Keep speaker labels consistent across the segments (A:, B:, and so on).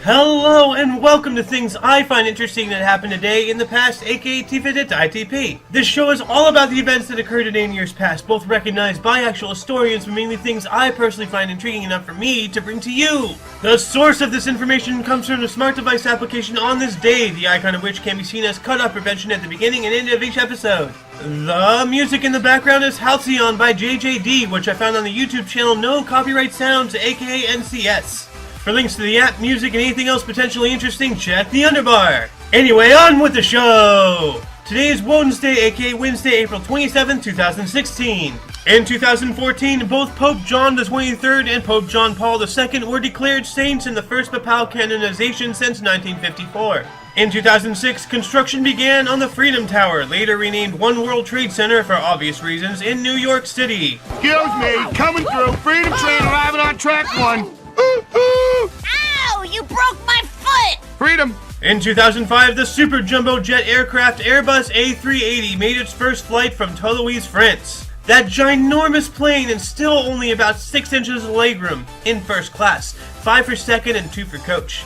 A: Hello and welcome to things I find interesting that happened today in the past, aka T.I.F.I.T.H.T to I.T.P. This show is all about the events that occurred today in years past, both recognized by actual historians, but mainly things I personally find intriguing enough for me to bring to you. The source of this information comes from a smart device application on this day, the icon of which can be seen as cutoff prevention at the beginning and end of each episode. The music in the background is Halcyon by JJD, which I found on the YouTube channel No Copyright Sounds, aka NCS. For links to the app, music, and anything else potentially interesting, check the underbar. Anyway, on with the show! Today is Wednesday, aka Wednesday, April 27, 2016. In 2014, both Pope John XXIII and Pope John Paul II were declared saints in the first papal canonization since 1954. In 2006, construction began on the Freedom Tower, later renamed One World Trade Center for obvious reasons, in New York City.
B: Excuse me, coming through, Freedom Train arriving on track 1.
C: Ow! You broke my foot!
B: Freedom!
A: In 2005, the super jumbo jet aircraft Airbus A380 made its first flight from Toulouse, France. That ginormous plane is still only about 6 inches of legroom, in first class, 5 for second and 2 for coach.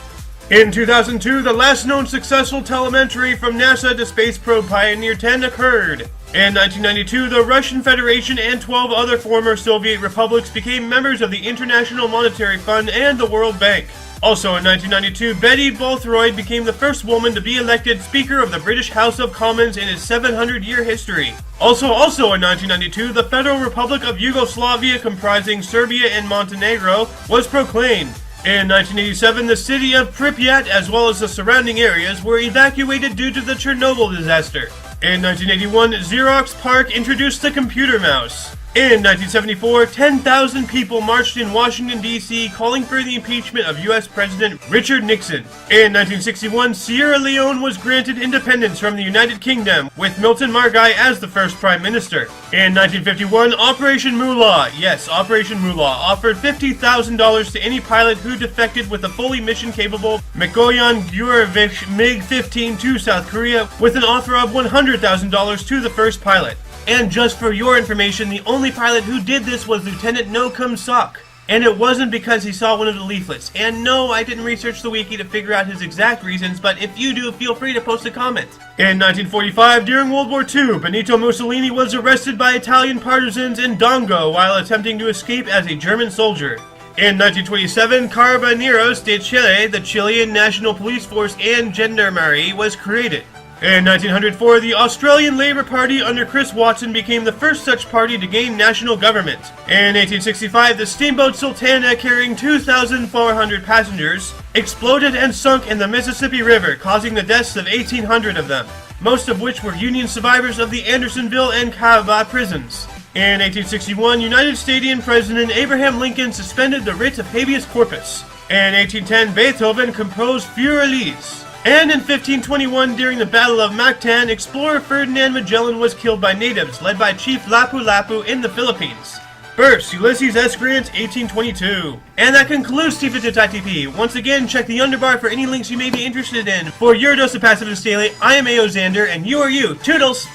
A: In 2002, the last known successful telemetry from NASA to space probe Pioneer 10 occurred. In 1992, the Russian Federation and 12 other former Soviet republics became members of the International Monetary Fund and the World Bank. Also in 1992, Betty Boothroyd became the first woman to be elected Speaker of the British House of Commons in its 700-year history. Also in 1992, the Federal Republic of Yugoslavia, comprising Serbia and Montenegro, was proclaimed. In 1987, the city of Pripyat, as well as the surrounding areas, were evacuated due to the Chernobyl disaster. In 1981, Xerox PARC introduced the computer mouse. In 1974, 10,000 people marched in Washington, D.C. calling for the impeachment of U.S. President Richard Nixon. In 1961, Sierra Leone was granted independence from the United Kingdom, with Milton Margai as the first Prime Minister. In 1951, Operation Moolah, yes, Operation Moolah, offered $50,000 to any pilot who defected with a fully mission-capable Mikoyan Gurevich MiG-15 to South Korea, with an offer of $100,000 to the first pilot. And just for your information, the only pilot who did this was Lieutenant No Kum Sok. And it wasn't because he saw one of the leaflets. And no, I didn't research the wiki to figure out his exact reasons, but if you do, feel free to post a comment. In 1945, during World War II, Benito Mussolini was arrested by Italian partisans in Dongo while attempting to escape as a German soldier. In 1927, Carabineros de Chile, the Chilean National Police Force and Gendarmerie, was created. In 1904, the Australian Labour Party under Chris Watson became the first such party to gain national government. In 1865, the steamboat Sultana, carrying 2,400 passengers, exploded and sunk in the Mississippi River, causing the deaths of 1,800 of them, most of which were Union survivors of the Andersonville and Catawba prisons. In 1861, United States President Abraham Lincoln suspended the writ of habeas corpus. In 1810, Beethoven composed Für Elise. And in 1521, during the Battle of Mactan, explorer Ferdinand Magellan was killed by natives, led by Chief Lapu-Lapu in the Philippines. First, Ulysses S. Grant, 1822. And that concludes T.I.F.I.T.H.T to I.T.P. Once again, check the underbar for any links you may be interested in. For your dose of Pacifist Daily, I am A.O. Xander, and you are you. Toodles!